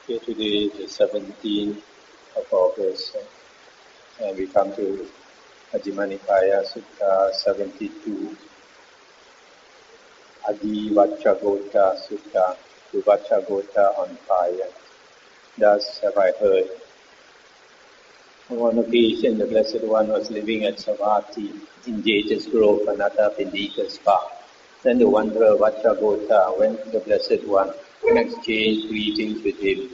Here today is the 17th of August, and we come to Majjhima Nikaya Sutta 72, Aggivacchagotta Sutta, Aggivacchagotta on fire. Thus have I heard. On one occasion, the Blessed One was living at Savatthi in Jejas Grove, Anathapindika's park. Then the wanderer Vacchagotta went to the Blessed One and exchanged greetings with him.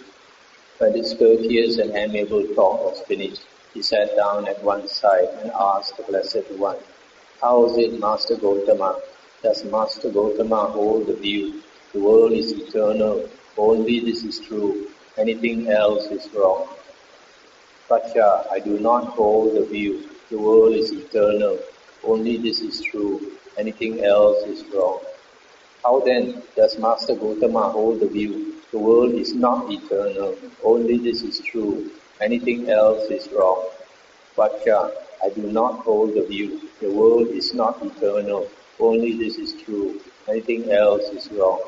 When this courteous and amiable talk was finished, he sat down at one side and asked the Blessed One, "How is it, Master Gautama? Does Master Gautama hold the view, the world is eternal, only this is true, anything else is wrong?" "Vacha, I do not hold the view, the world is eternal, only this is true, anything else is wrong." "How then does Master Gautama hold the view, the world is not eternal, only this is true, anything else is wrong?" "Vacha, I do not hold the view, the world is not eternal, only this is true, anything else is wrong."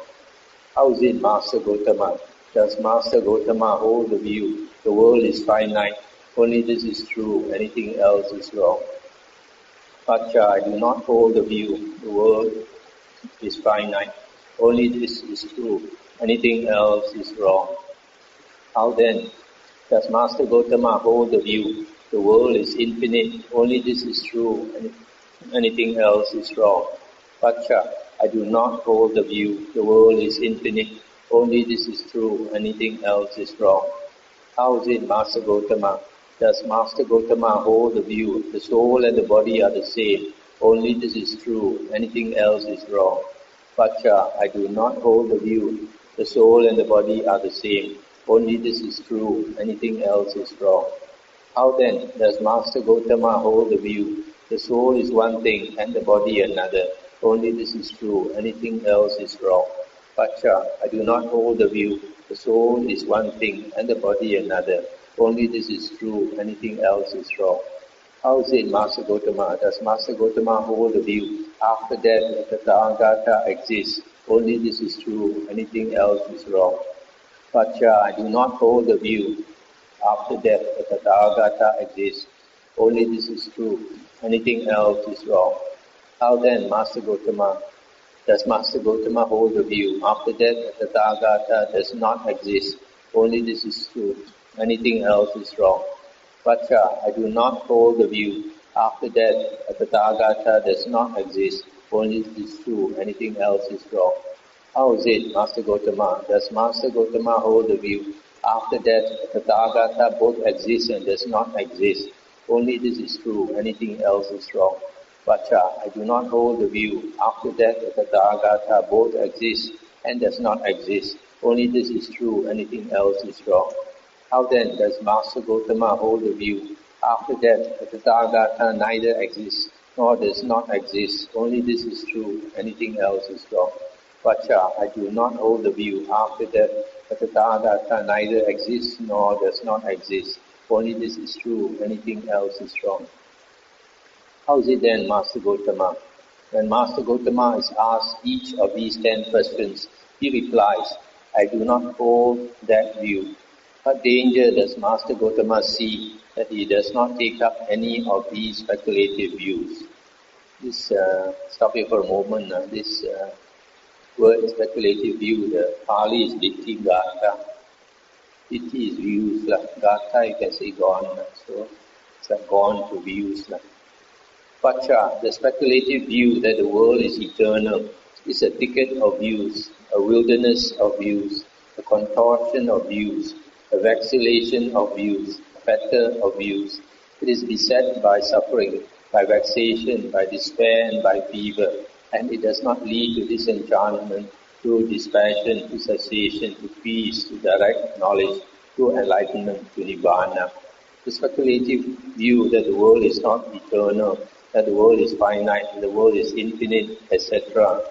"How is it, Master Gautama? Does Master Gautama hold the view, the world is finite, only this is true, anything else is wrong?" "Vacha, I do not hold the view, the world is finite, only this is true, anything else is wrong." "How then does Master Gautama hold the view, the world is infinite, only this is true, and anything else is wrong?" "Vacha, I do not hold the view, the world is infinite, only this is true, anything else is wrong." "How is it, Master Gautama? Does Master Gautama hold the view, the soul and the body are the same, only this is true, anything else is wrong?" "Vacha, I do not hold the view, the soul and the body are the same, only this is true, anything else is wrong." "How then does Master Gautama hold the view, the soul is one thing and the body another, only this is true, anything else is wrong?" "Vacha, I do not hold the view, the soul is one thing and the body another, only this is true, anything else is wrong." "How is it, Master Gautama? Does Master Gautama hold the view, after death the Tathagata exists, only this is true, anything else is wrong?" "Vacha, I do not hold the view, after death the Tathagata exists, only this is true, anything else is wrong." "How then, Master Gautama? Does Master Gautama hold the view, after death the Tathagata does not exist, only this is true, anything else is wrong?" "Vacha, I do not hold the view, after death the Tathagata does not exist, only this is true, anything else is wrong." "How is it, Master Gautama? Does Master Gautama hold the view, after death the Tathagata both exists and does not exist, only this is true, anything else is wrong?" "Vacha, I do not hold the view, after death the Tathagata both exists and does not exist, only this is true, anything else is wrong." "How then does Master Gautama hold the view, after death the Tathagata neither exists nor does not exist, only this is true, anything else is wrong?" "Vacha, I do not hold the view, after death the Tathagata neither exists nor does not exist, only this is true, anything else is wrong." "How is it then, Master Gautama? When Master Gautama is asked each of these 10 questions, he replies, 'I do not hold that view.' What danger does Master Gautama see that he does not take up any of these speculative views?" Stop here for a moment. This word speculative view, the Pali is Ditti Gata. Ditti is views. Gata you can say gone. So it's like gone to views. Vacha, the speculative view that the world is eternal, is a thicket of views, a wilderness of views, a contortion of views, a vacillation of views, a fetter of views. It is beset by suffering, by vexation, by despair and by fever, and it does not lead to disenchantment, to dispassion, to cessation, to peace, to direct knowledge, to enlightenment, to Nibbana. The speculative view that the world is not eternal, that the world is finite, the world is infinite, etc.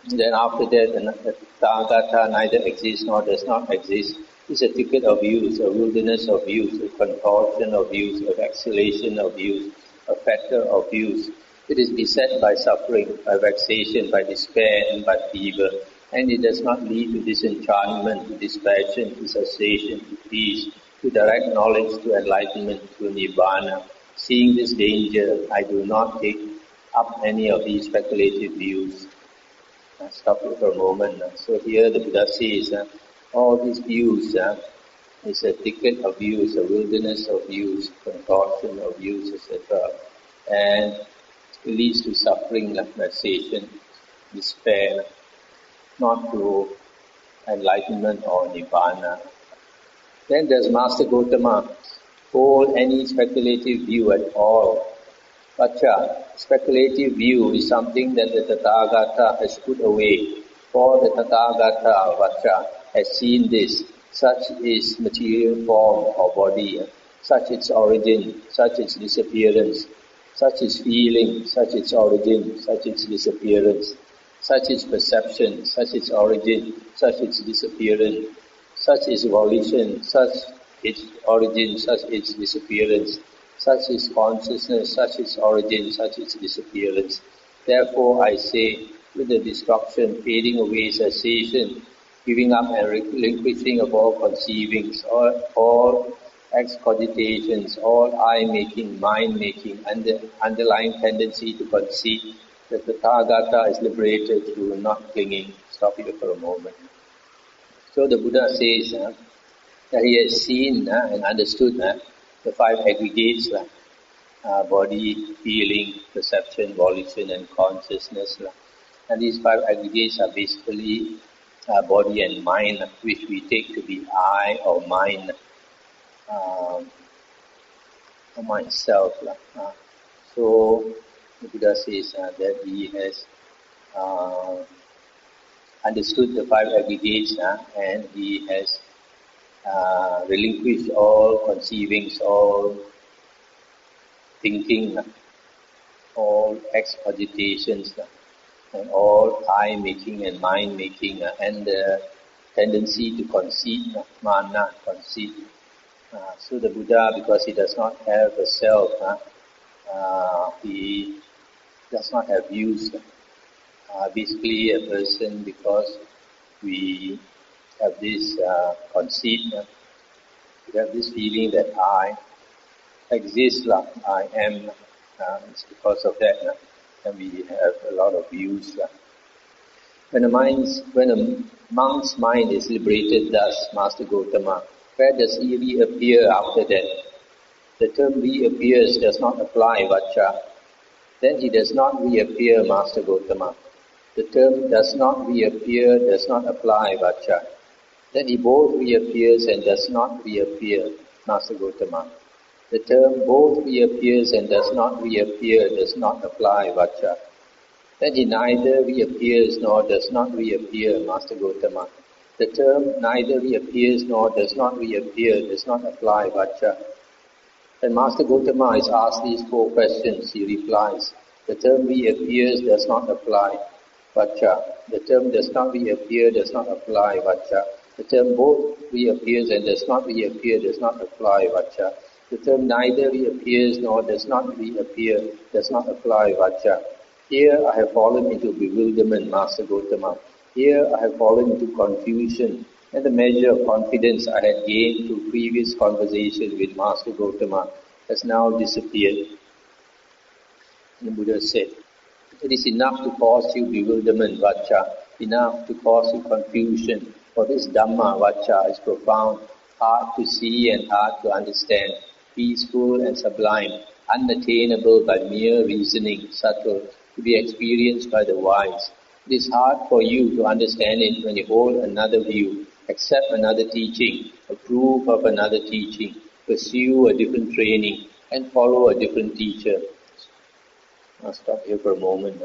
Then after that, the Tathagata neither exists nor does not exist, is a thicket of views, a wilderness of views, a contortion of views, a vacillation of views, a fetter of views. It is beset by suffering, by vexation, by despair and by fever, and it does not lead to disenchantment, to dispassion, to cessation, to peace, to direct knowledge, to enlightenment, to Nibbana. Seeing this danger, I do not take up any of these speculative views. I'll stop here for a moment. So here the Buddha says, all these views is a thicket of views, a wilderness of views, contortion of views, etc. And it leads to suffering, vexation, despair, not to enlightenment or Nibbana. Then does Master Gautama hold any speculative view at all? Vaccha, speculative view is something that the Tathagata has put away. For the Tathagata, Vaccha, has seen this. Such is material form or body, such its origin, such its disappearance, such is feeling, such its origin, such its disappearance, such is perception, such its origin, such its disappearance, such is volition, such its origin, such its disappearance, such is consciousness, such its origin, such its disappearance. Therefore I say, with the destruction, fading away, cessation, giving up and relinquishing of all conceivings, all excogitations, all I-making, mind-making, and the underlying tendency to conceive, that the Tathagata is liberated through not clinging. Stop here for a moment. So the Buddha says that he has seen and understood the five aggregates, body, feeling, perception, volition, and consciousness. And these five aggregates are basically body and mind, which we take to be I or mind, or myself. So the Buddha says that he has understood the five aggregates and he has relinquished all conceivings, all thinking, all excogitations, and all I-making and mind-making, and the tendency to conceit, mana, conceit. So the Buddha, because he does not have a self, he does not have views. Basically a person, because we have this conceit, we have this feeling that I exist, I am, it's because of that, and we have a lot of views. When a monk's mind is liberated thus, Master Gautama, where does he reappear after that? The term reappears does not apply, Vaccha. Then he does not reappear, Master Gautama. The term does not reappear does not apply, Vaccha. Then he both reappears and does not reappear, Master Gautama. The term both reappears and does not reappear does not apply, Vaccha. Then he neither reappears nor does not reappear, Master Gautama. The term neither reappears nor does not reappear does not apply, Vaccha. When Master Gautama is asked these four questions, he replies, the term reappears does not apply, Vaccha. The term does not reappear does not apply, Vaccha. The term both reappears and does not reappear does not apply, Vaccha. The term neither reappears nor does not reappear does not apply, Vaccha. Here I have fallen into bewilderment, Master Gautama. Here I have fallen into confusion, and the measure of confidence I had gained through previous conversation with Master Gautama has now disappeared. And the Buddha said, it is enough to cause you bewilderment, Vaccha, enough to cause you confusion, for this Dhamma, Vaccha, is profound, hard to see and hard to understand, peaceful and sublime, unattainable by mere reasoning, subtle, to be experienced by the wise. It is hard for you to understand it when you hold another view, accept another teaching, approve of another teaching, pursue a different training, and follow a different teacher. I'll stop here for a moment.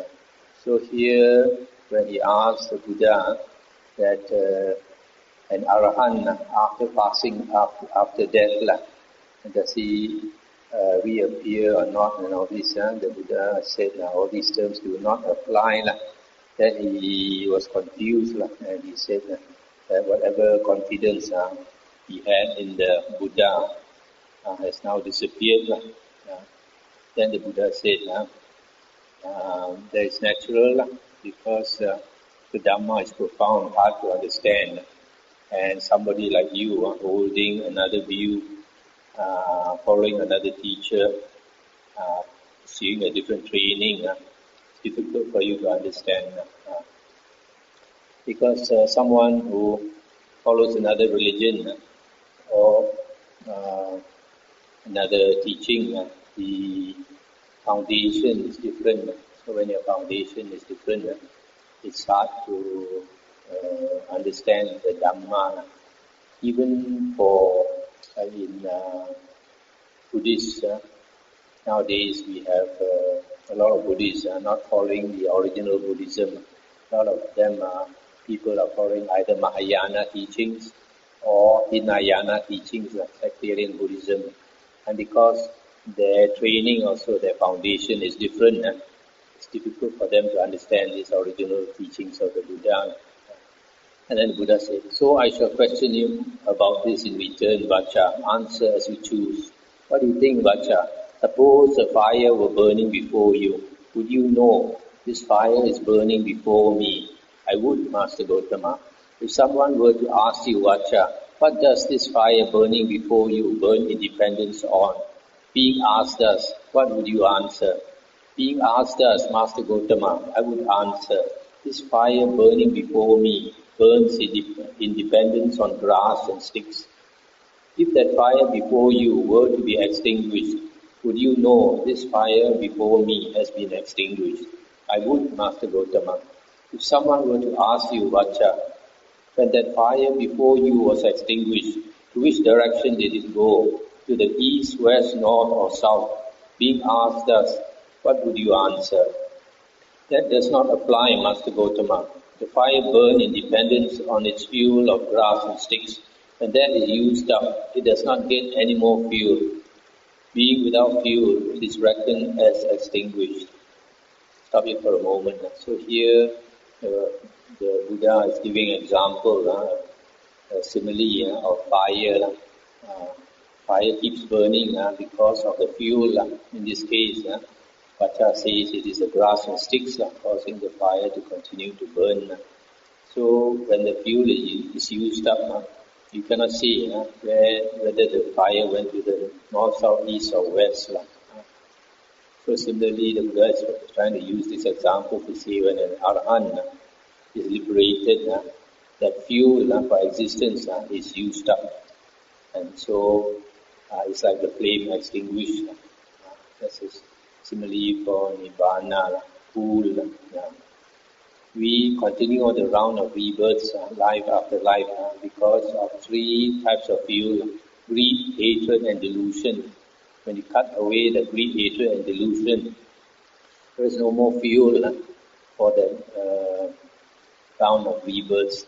So here, when he asks the Buddha that an Arahant, after passing, after death, does he reappear or not, and all this, the Buddha said all these terms do not apply. Then he was confused, and he said that whatever confidence he had in the Buddha has now disappeared. Then the Buddha said that is natural, because The Dhamma is profound, hard to understand, and somebody like you holding another view, following another teacher, seeing a different training, it's difficult for you to understand. Because someone who follows another religion or another teaching, the foundation is different. So when your foundation is different, it's hard to understand the Dhamma. Even for in Buddhists, nowadays we have a lot of Buddhists not following the original Buddhism. A lot of them people are following either Mahayana teachings or Hinayana teachings, like sectarian Buddhism. And because their training also, their foundation is different, it's difficult for them to understand these original teachings of the Buddha. And then the Buddha said, so I shall question you about this in return, Vaccha. Answer as you choose. What do you think, Vaccha? Suppose a fire were burning before you. Would you know this fire is burning before me? I would, Master Gautama. If someone were to ask you, Vaccha, what does this fire burning before you burn in dependence on? Being asked thus, what would you answer? Being asked thus, Master Gautama, I would answer, this fire burning before me burns in dependence on grass and sticks. If that fire before you were to be extinguished, would you know this fire before me has been extinguished? I would, Master Gautama. If someone were to ask you, Vaccha, when that fire before you was extinguished, to which direction did it go? To the east, west, north or south? Being asked thus, what would you answer? That does not apply, Master Gautama. The fire burns in dependence on its fuel of grass and sticks. When that is used up, it does not get any more fuel. Being without fuel, it is reckoned as extinguished. Stop here for a moment. So here, the Buddha is giving example, a simile of fire. Fire keeps burning because of the fuel. In this case, Vaccha says it is the grass and sticks causing the fire to continue to burn. So when the fuel is used up, you cannot see whether the fire went to the north, south, east or west. So similarly, the Buddha is trying to use this example to say when an Arahant is liberated, that fuel for existence is used up. And so it's like the flame extinguished. This is similarly for Nibbana, pool. We continue on the round of rebirths, life after life, because of three types of fuel: greed, hatred and delusion. When you cut away the greed, hatred and delusion, there is no more fuel for the round of rebirths.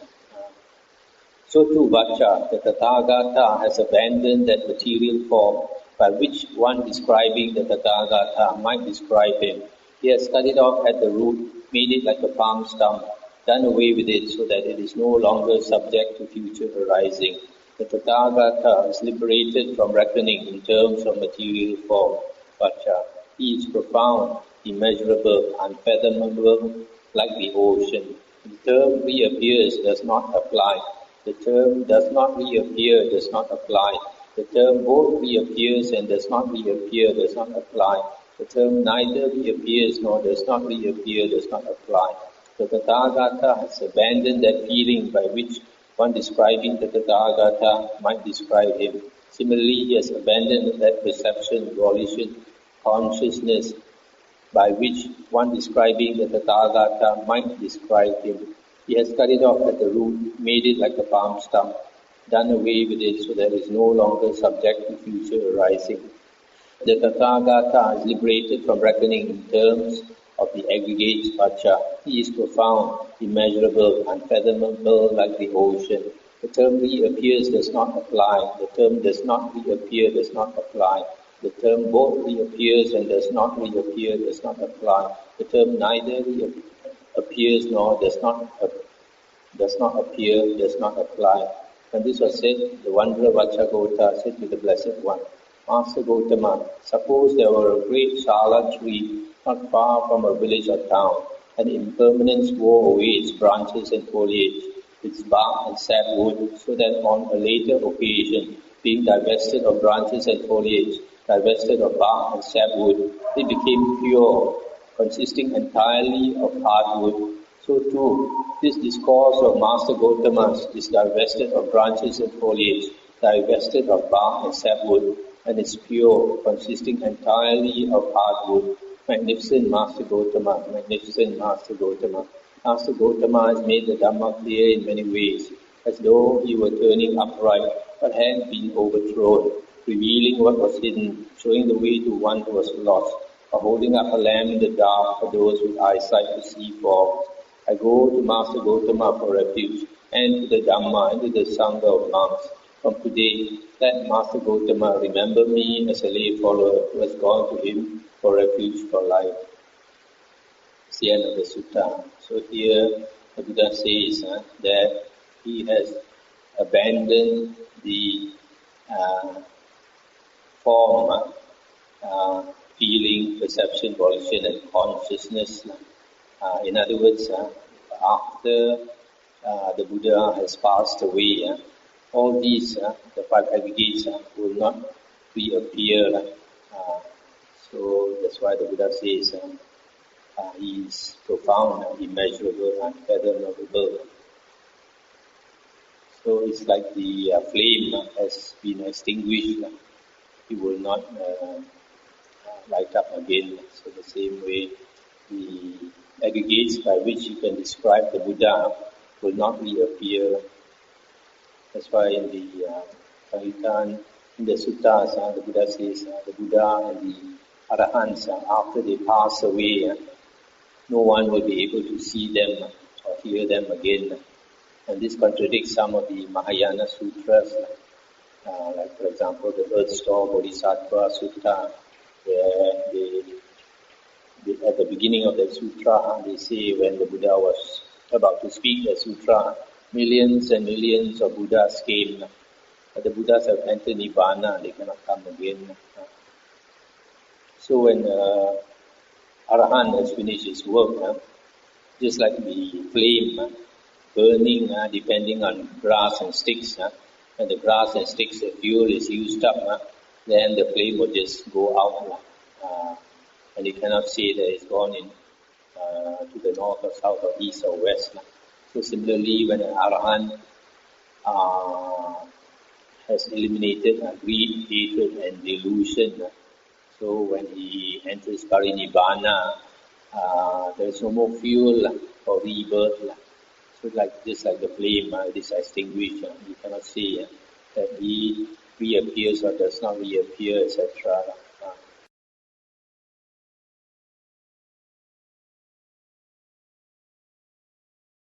So too, Vaccha, the Tathagata has abandoned that material form by which one describing the Tathagata might describe him. He has cut it off at the root, made it like a palm stump, done away with it so that it is no longer subject to future arising. The Tathagata is liberated from reckoning in terms of material form. Vaccha, he is profound, immeasurable, unfathomable, like the ocean. The term reappears does not apply. The term does not reappear does not apply. The term both reappears and does not reappear does not apply. The term neither reappears nor does not reappear does not apply. The Tathagata has abandoned that feeling by which one describing the Tathagata might describe him. Similarly, he has abandoned that perception, volition, consciousness by which one describing the Tathagata might describe him. He has cut it off at the root, made it like a palm stump, done away with it so that it is no longer subject to future arising. The Tathagata is liberated from reckoning in terms of the aggregates Vaccha. He is profound, immeasurable, unfathomable like the ocean. The term reappears does not apply. The term does not reappear does not apply. The term both reappears and does not reappear does not apply. The term neither appears nor does not appear does not apply. When this was said, the wanderer Aggivacchagotta said to the Blessed One, Master Gautama, suppose there were a great sala tree not far from a village or town. and impermanence wore away its branches and foliage, its bark and sapwood, so that on a later occasion, being divested of branches and foliage, divested of bark and sapwood, it became pure, consisting entirely of hardwood. So too, this discourse of Master Gautama's is divested of branches and foliage, divested of bark and sapwood, and is pure, consisting entirely of hardwood. Magnificent Master Gautama, magnificent Master Gautama. Master Gautama has made the Dhamma clear in many ways, as though he were turning upright, but had been overthrown, revealing what was hidden, showing the way to one who was lost, or holding up a lamp in the dark for those with eyesight to see forms. I go to Master Gautama for refuge, and to the Dhamma, and to the Sangha of monks. From today, let Master Gautama remember me as a lay follower who has gone to him for refuge for life. It's the end of the sutta. So here, the Buddha says that he has abandoned the form, feeling, perception, volition, and consciousness. In other words, after the Buddha has passed away, all these, the five aggregates, will not reappear. So that's why the Buddha says he is profound, immeasurable, unfathomable. So it's like the flame has been extinguished. It will not light up again. So the same way, the aggregates by which you can describe the Buddha will not reappear. That's why in the Paritan, in the suttas, the Buddha says the Buddha and the Arahants, after they pass away, no one will be able to see them or hear them again. And this contradicts some of the Mahayana sutras, like for example the Earth Store Bodhisattva Sutta, where they at the beginning of the sutra, they say when the Buddha was about to speak the sutra, millions and millions of Buddhas came. But the Buddhas have entered Nibbana, they cannot come again. So when Arahant has finished his work, just like the flame burning, depending on grass and sticks, when the grass and sticks, the fuel is used up, then the flame will just go out. And you cannot say that it's gone in to the north or south or east or west. So similarly, when an Arahant has eliminated greed, hatred and delusion, so when he enters Parinibbana, there is no more fuel for rebirth. So just like the flame, it is extinguished. You cannot say that he reappears or does not reappear, etc.